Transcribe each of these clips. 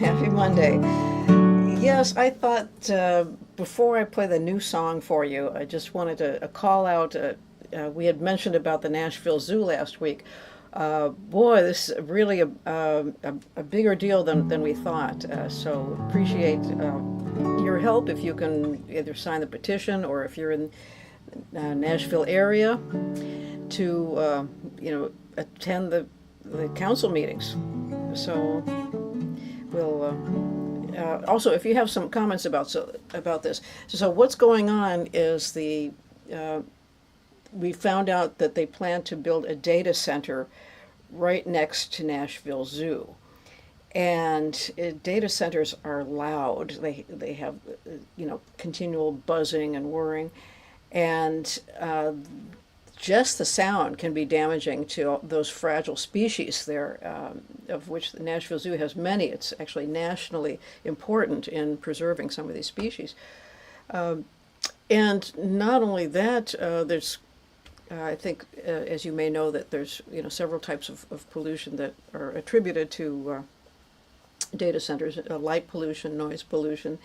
Happy Monday. Yes, I thought before I play the new song for you, I just wanted to call out. We had mentioned about the Nashville Zoo last week. Boy, this is really a bigger deal than we thought. So appreciate your help if you can either sign the petition or if you're in Nashville area to attend the council meetings. So we'll also, if you have some comments about this. So what's going on is we found out that they plan to build a data center right next to Nashville Zoo. And data centers are loud. They have continual buzzing and whirring, and just the sound can be damaging to those fragile species there, of which the Nashville Zoo has many. It's actually nationally important in preserving some of these species. And not only that, there's, I think, as you may know, that there's several types of pollution that are attributed to data centers: light pollution, noise pollution,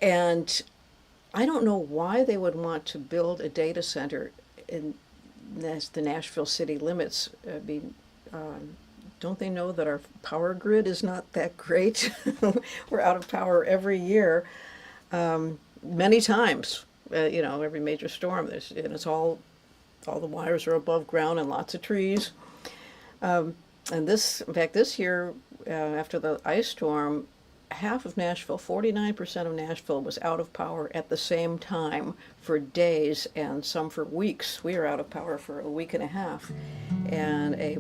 and I don't know why they would want to build a data center in the Nashville city limits. Don't they know that our power grid is not that great? We're out of power every year, many times. Every major storm. And it's all the wires are above ground and lots of trees. And in fact, this year, after the ice storm, half of Nashville, 49% of Nashville was out of power at the same time for days and some for weeks. We were out of power for a week and a half. And a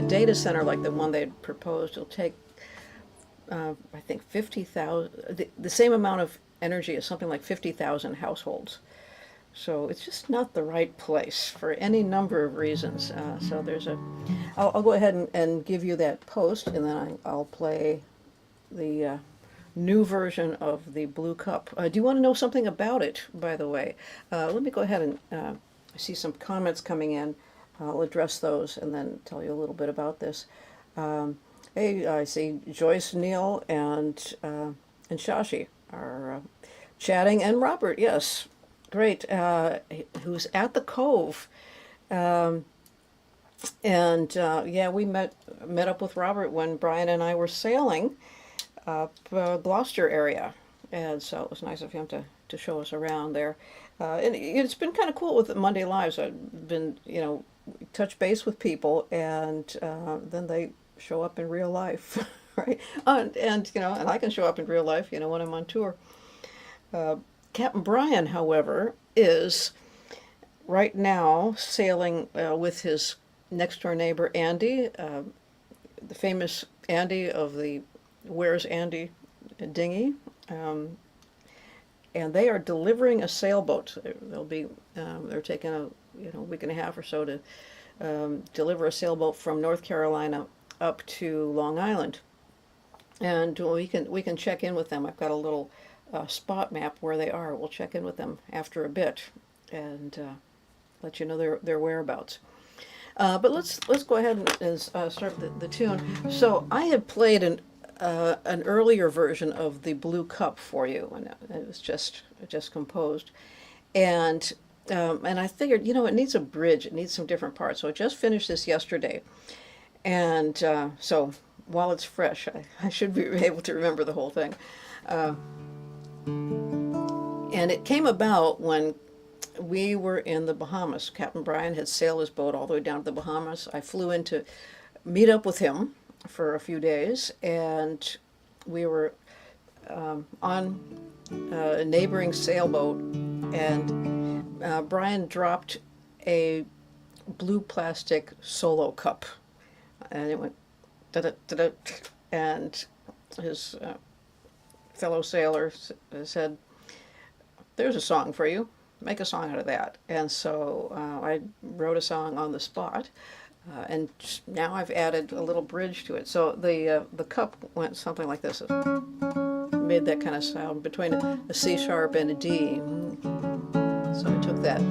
data center like the one they proposed will take, I think, 50,000, the same amount of energy as something like 50,000 households. So it's just not the right place for any number of reasons. So I'll go ahead and give you that post, and then I'll play the new version of the Blue Cup. Do you want to know something about it, by the way? Let me go ahead and I see some comments coming in. I'll address those and then tell you a little bit about this. Hey, I see Joyce, Neal, and Shashi are chatting, and Robert, yes. Great, who's at the Cove, and we met up with Robert when Brian and I were sailing up Gloucester area, and so it was nice of him to show us around there. And it's been kind of cool with the Monday Lives. I've been touch base with people, and then they show up in real life, right? And I can show up in real life, when I'm on tour. Captain Brian, however, is right now sailing with his next-door neighbor, Andy, the famous Andy of the Where's Andy dinghy. And they are delivering a sailboat. They're taking a week and a half or so to deliver a sailboat from North Carolina up to Long Island. And we can check in with them. I've got a little spot map where they are. We'll check in with them after a bit and let you know their whereabouts. But let's go ahead and start the tune. So I had played an earlier version of the Blue Cup for you, and it was just composed, and I figured it needs a bridge. It needs some different parts. So I just finished this yesterday, and so while it's fresh, I should be able to remember the whole thing. And it came about when we were in the Bahamas. Captain Brian had sailed his boat all the way down to the Bahamas. I flew in to meet up with him for a few days, and we were on a neighboring sailboat, and Brian dropped a blue plastic Solo cup, and it went da-da-da-da, and his fellow sailor said, "There's a song for you. Make a song out of that." And so I wrote a song on the spot, and now I've added a little bridge to it. So the cup went something like this. It made that kind of sound between a C sharp and a D. So I took that.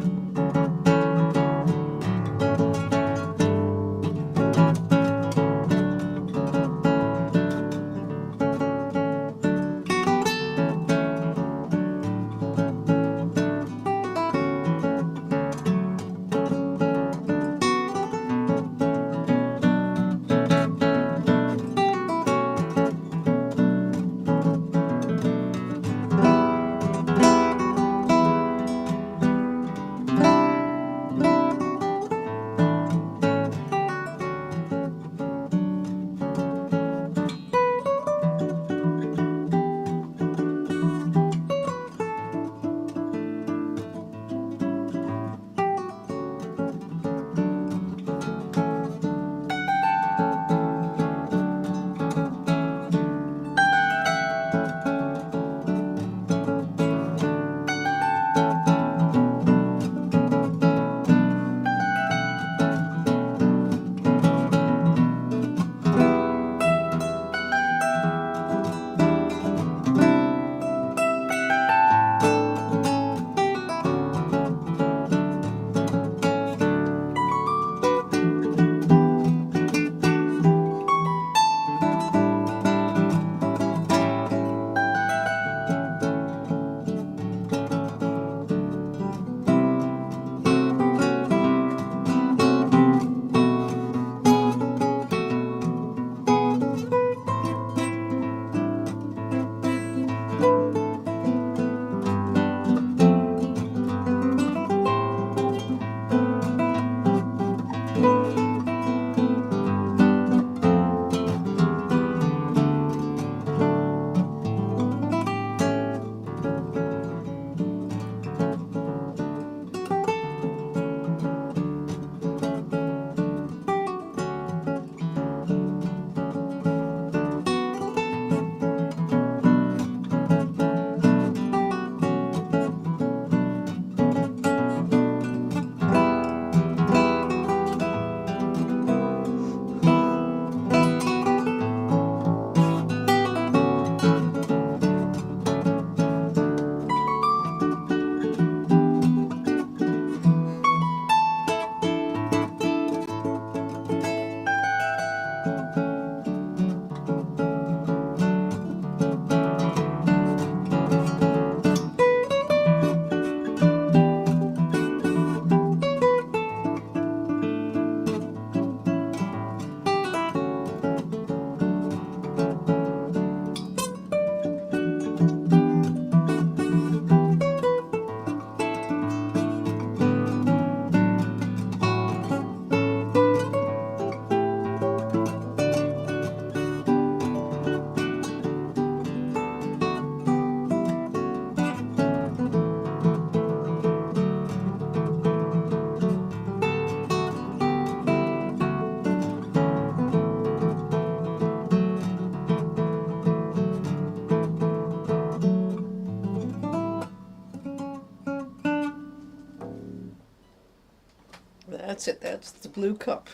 That's it. That's the blue cup.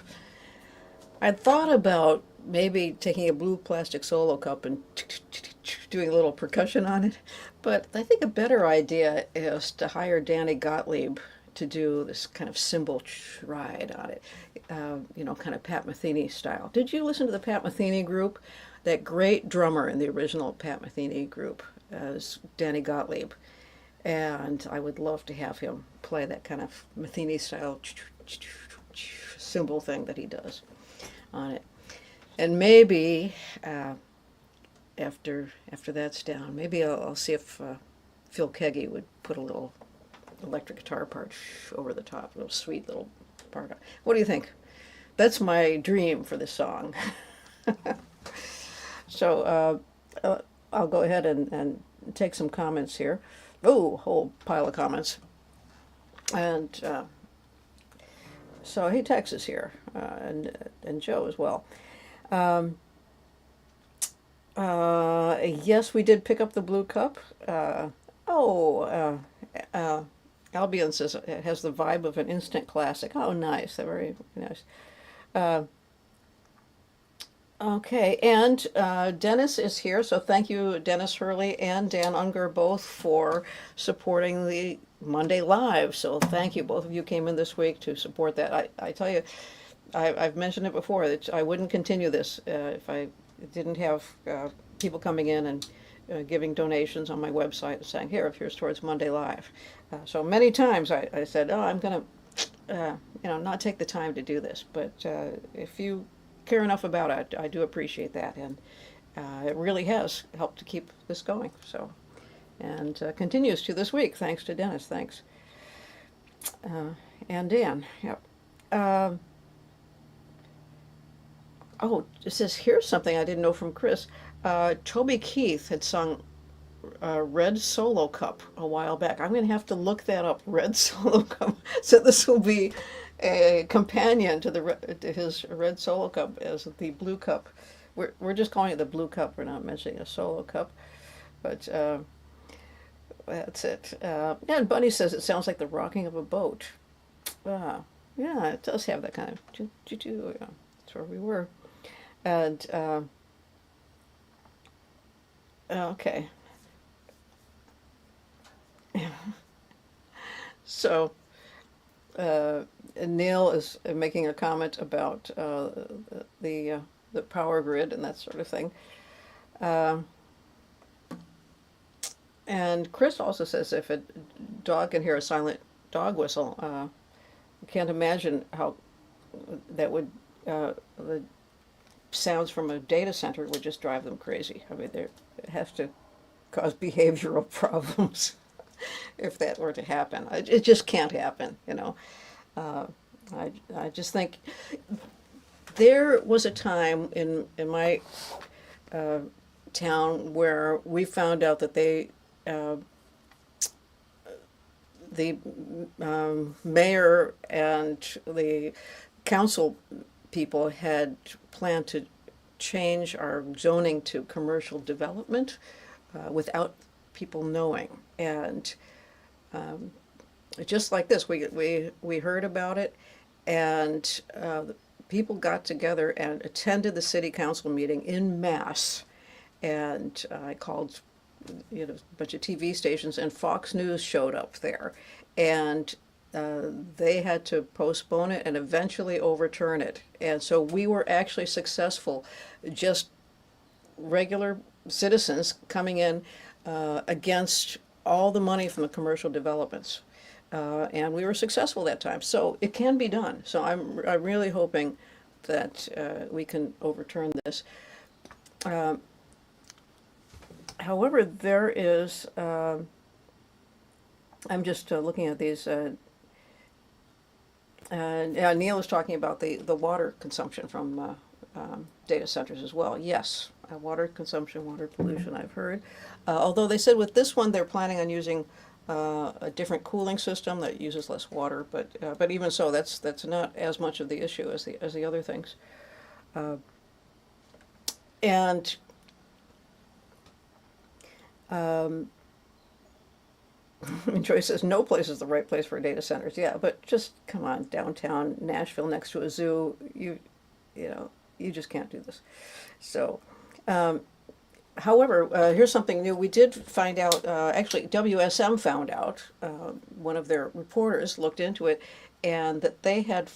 I thought about maybe taking a blue plastic solo cup and doing a little percussion on it, but I think a better idea is to hire Danny Gottlieb to do this kind of cymbal ride on it, kind of Pat Metheny style. Did you listen to the Pat Metheny group? That great drummer in the original Pat Metheny group is Danny Gottlieb, and I would love to have him play that kind of Metheny style cymbal thing that he does on it. And maybe after that's down, maybe I'll see if Phil Keggy would put a little electric guitar part over the top, a little sweet little part. What do you think? That's my dream for this song. So I'll go ahead and take some comments here. Oh, whole pile of comments. And so hey, Texas here, and Joe as well. Yes, we did pick up the blue cup. Albion says it has the vibe of an instant classic. Oh, nice. They're very nice. Okay, and Dennis is here, so thank you, Dennis Hurley and Dan Unger, both for supporting the Monday Live. So thank you. Both of you came in this week to support that. I tell you, I've mentioned it before, that I wouldn't continue this if I didn't have people coming in and giving donations on my website and saying, here's towards Monday Live. So many times I said, I'm going to, not take the time to do this. But if you care enough about it, I do appreciate that. And it really has helped to keep this going. So, and continues to this week, thanks to Dennis. Thanks. And Dan. Yep. It says, here's something I didn't know from Chris. Toby Keith had sung Red Solo Cup a while back. I'm going to have to look that up, Red Solo Cup. So this will be a companion to his Red Solo Cup as the Blue Cup. We're just calling it the Blue Cup. We're not mentioning a solo cup. But that's it. And Bunny says it sounds like the rocking of a boat. Yeah, it does have that kind of choo-choo. Yeah, that's where we were. And okay. So Neil is making a comment about the power grid and that sort of thing. And Chris also says if a dog can hear a silent dog whistle, can't imagine how that would the sounds from a data center would just drive them crazy. I mean, it has to cause behavioral problems if that were to happen. It just can't happen, I just think there was a time in my town where we found out that the mayor and the council people had planned to change our zoning to commercial development without people knowing. And just like this, we heard about it, and people got together and attended the city council meeting in mass. And I called a bunch of TV stations, and Fox News showed up there. And they had to postpone it and eventually overturn it. And so we were actually successful, just regular citizens coming in against all the money from the commercial developments. And we were successful that time. So it can be done. So I'm really hoping that we can overturn this. However, there is, I'm just looking at these, Neil was talking about the water consumption from data centers as well. Yes, water consumption, water pollution, I've heard. Although they said with this one they're planning on using a different cooling system that uses less water, but even so, that's not as much of the issue as the other things. And And Joyce says no place is the right place for data centers. Yeah, but just come on, downtown Nashville next to a zoo, you know, you just can't do this. So, however, here's something new. We did find out, actually, WSM found out, one of their reporters looked into it, and that they had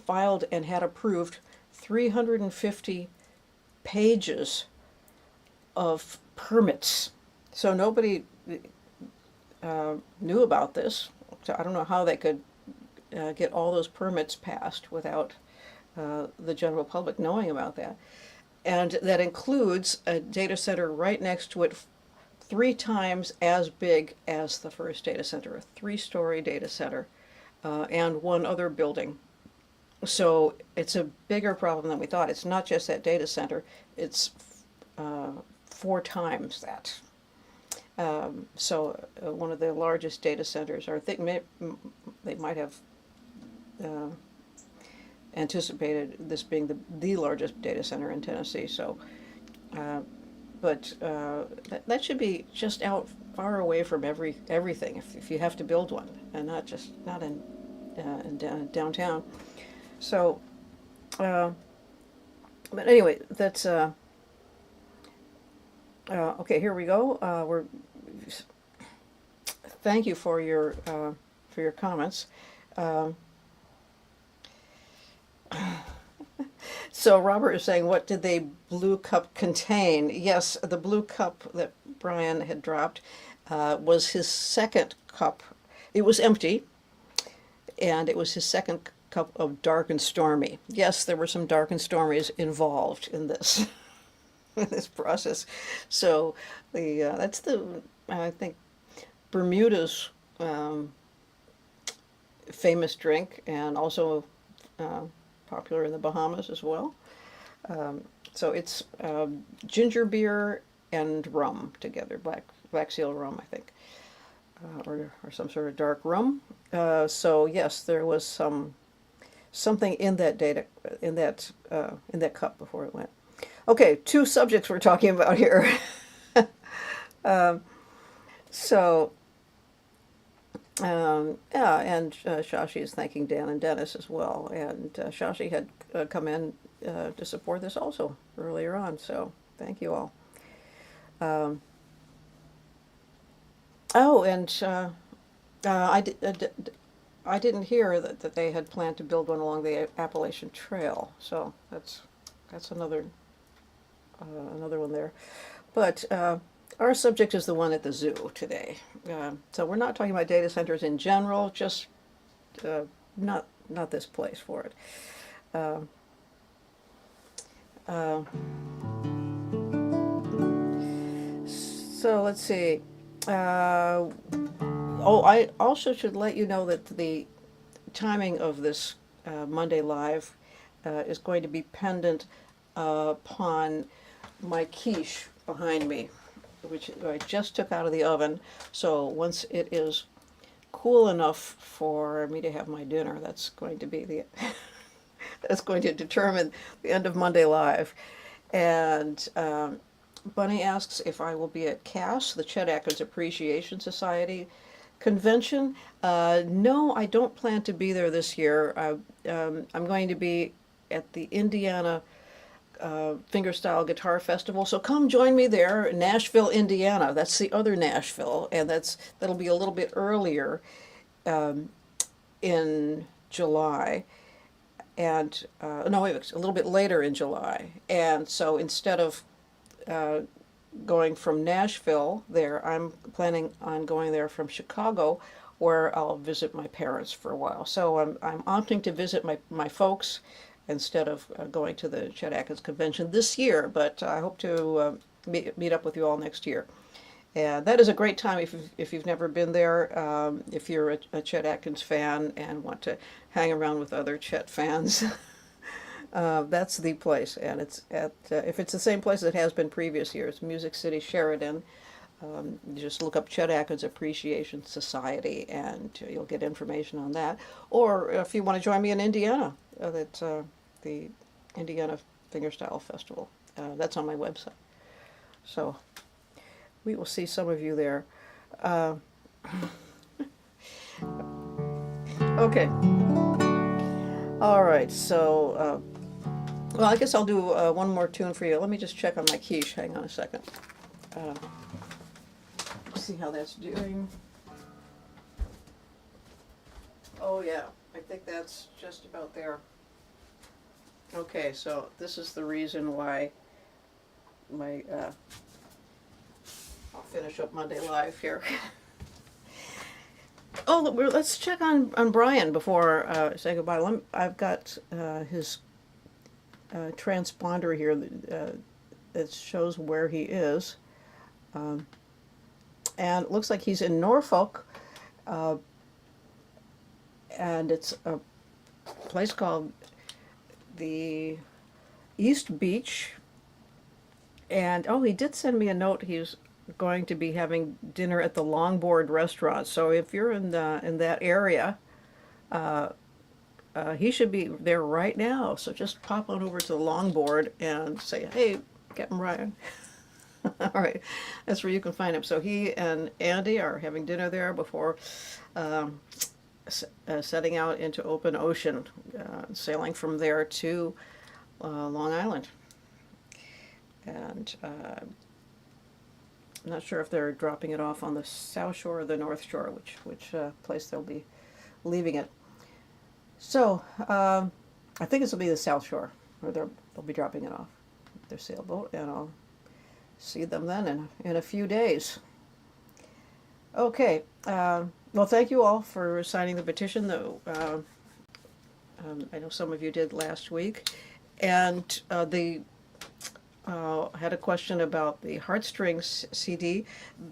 filed and had approved 350 pages of permits. So nobody knew about this. So I don't know how they could get all those permits passed without the general public knowing about that. And that includes a data center right next to it, 3 times as big as the first data center, a 3-story data center, and one other building. So it's a bigger problem than we thought. It's not just that data center, it's 4 times that. So one of the largest data centers, or I think they might have anticipated this being the largest data center in Tennessee. So, but that should be just out far away from everything if you have to build one, and not in downtown. So, but anyway, that's okay. Here we go. Thank you for your comments. So Robert is saying, what did the blue cup contain? Yes, the blue cup that Brian had dropped was his second cup. It was empty, and it was his second cup of dark and stormy. Yes, there were some dark and stormies involved in this in this process. So that's I think Bermuda's famous drink, and also popular in the Bahamas as well. So it's ginger beer and rum together, black seal rum, I think, or some sort of dark rum. So yes, there was something in that in that cup before it went. Okay, 2 subjects we're talking about here. So. Yeah, and Shashi is thanking Dan and Dennis as well. And Shashi had come in to support this also earlier on, so thank you all. Oh, and I didn't hear that they had planned to build one along the Appalachian Trail, so that's another one there. But our subject is the one at the zoo today. So we're not talking about data centers in general, just not this place for it. So let's see. Oh, I also should let you know that the timing of this Monday Live is going to be pendant upon my quiche behind me, which I just took out of the oven. So once it is cool enough for me to have my dinner, that's going to be that's going to determine the end of Monday Live. And Bunny asks if I will be at CAS, the Chet Atkins Appreciation Society convention. No, I don't plan to be there this year. I'm going to be at the Indiana Fingerstyle Guitar Festival. So come join me there, Nashville, Indiana. That's the other Nashville, and that'll be a little bit earlier in July. And no, wait, a little bit later in July. And so instead of going from Nashville there, I'm planning on going there from Chicago, where I'll visit my parents for a while. So I'm opting to visit my folks instead of going to the Chet Atkins convention this year, but I hope to meet up with you all next year. And that is a great time if you've never been there, if you're a Chet Atkins fan and want to hang around with other Chet fans. That's the place, and it's at if it's the same place it has been previous years, Music City Sheridan. You just look up Chet Atkins Appreciation Society, and you'll get information on that. Or if you want to join me in Indiana, that's the Indiana Fingerstyle Festival. That's on my website. So we will see some of you there. Okay. All right. So, well, I guess I'll do one more tune for you. Let me just check on my quiche. Hang on a second. Uh, see how that's doing. Oh yeah, I think that's just about there. Okay, so this is the reason why my I'll finish up Monday Live here. Oh, let's check on Brian before I say goodbye. I've got his transponder here that shows where he is, and it looks like he's in Norfolk, uh, and it's a place called the East Beach. And oh, he did send me a note. He's going to be having dinner at the Longboard restaurant. So if you're in that area, uh, he should be there right now. So just pop on over to the Longboard and say, "Hey, Captain Ryan." All right, that's where you can find him. So he and Andy are having dinner there before um, setting out into open ocean, sailing from there to Long Island. And I'm not sure if they're dropping it off on the South Shore or the North Shore, which place they'll be leaving it. So I think this will be the South Shore, where they'll be dropping it off, their sailboat, and I'll see them then in a few days. Okay. Well, thank you all for signing the petition. Though I know some of you did last week, and I had a question about the Heartstrings CD.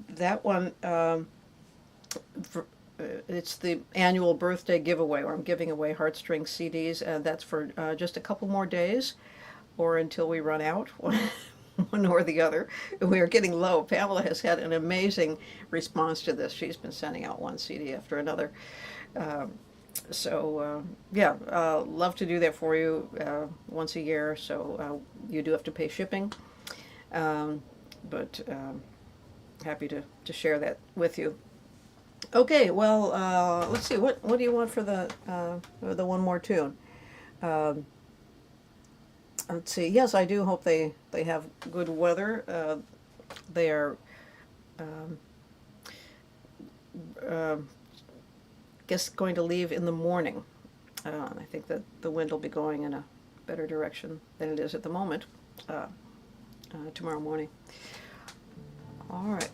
That one, it's the annual birthday giveaway where I'm giving away Heartstrings CDs, and that's for just a couple more days or until we run out, one or the other. We are getting low. Pamela has had an amazing response to this. She's been sending out one CD after another. Yeah, love to do that for you once a year. So you do have to pay shipping, but happy to share that with you. Okay, well, let's see. What do you want for the one more tune? Um, let's see. Yes, I do hope they have good weather. They are. Um, uh, guess going to leave in the morning. I think that the wind will be going in a better direction than it is at the moment tomorrow morning. All right.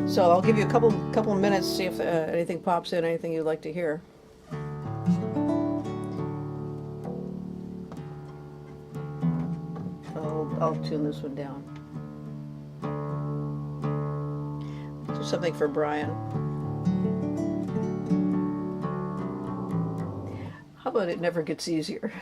So I'll give you a couple of minutes, see if anything pops in, anything you'd like to hear. I'll tune this one down. Do something for Brian. How about It Never Gets Easier?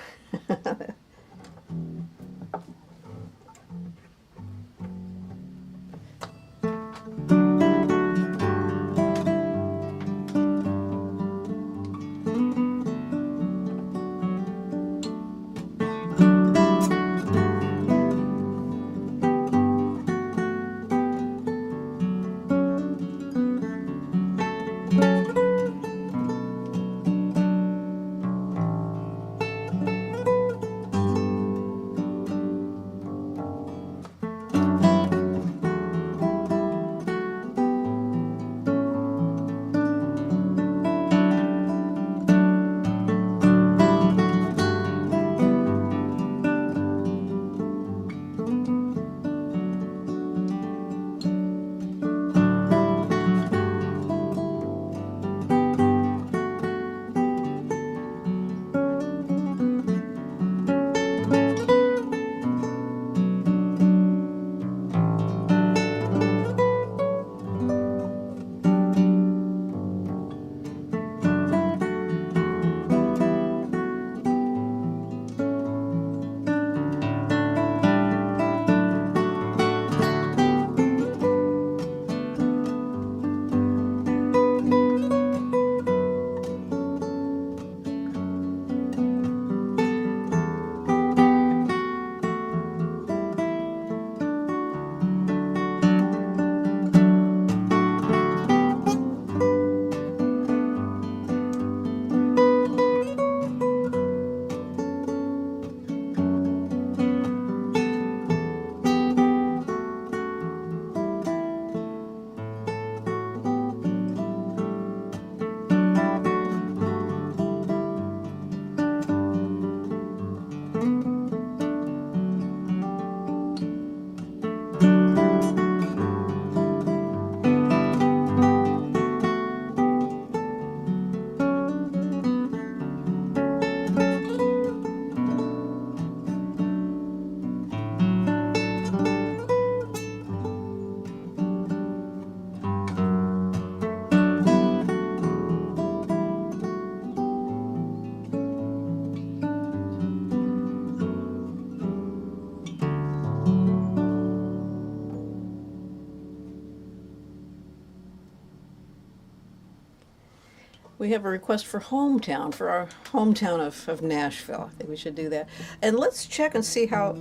We have a request for hometown, for our hometown of Nashville. I think we should do that. And let's check and see how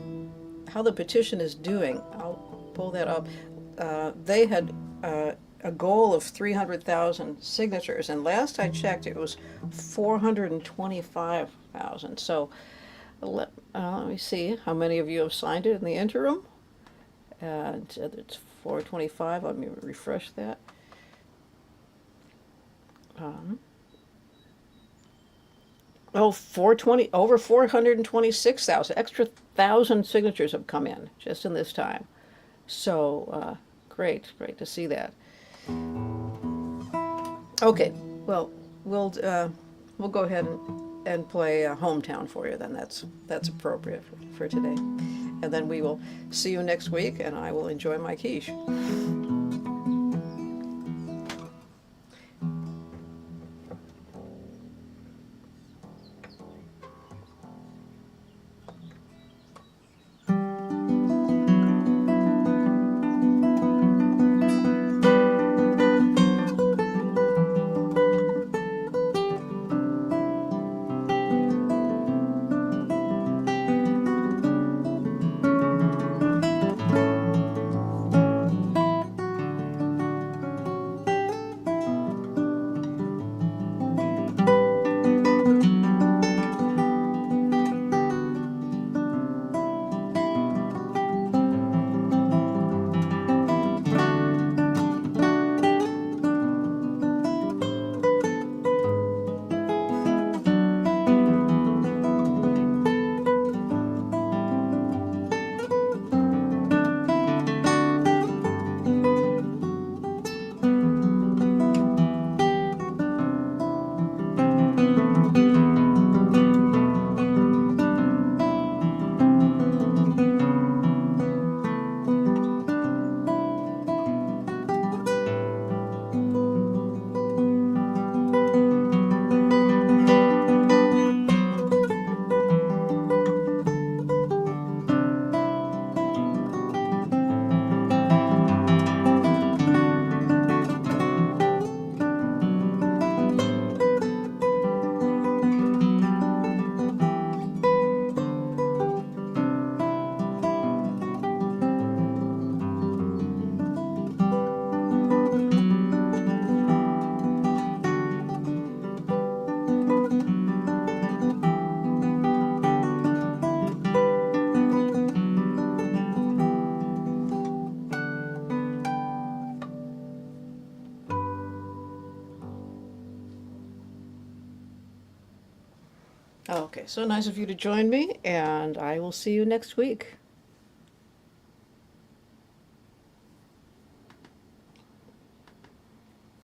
the petition is doing. I'll pull that up. They had a goal of 300,000 signatures, and last I checked, it was 425,000. So let me see how many of you have signed it in the interim. And it's 425. Let me refresh that. Oh, 420, over 426,000, extra 1,000 signatures have come in just in this time. So, great to see that. Okay, well, we'll go ahead and play Hometown for you then. That's appropriate for today. And then we will see you next week, and I will enjoy my quiche. Okay, so nice of you to join me, and I will see you next week.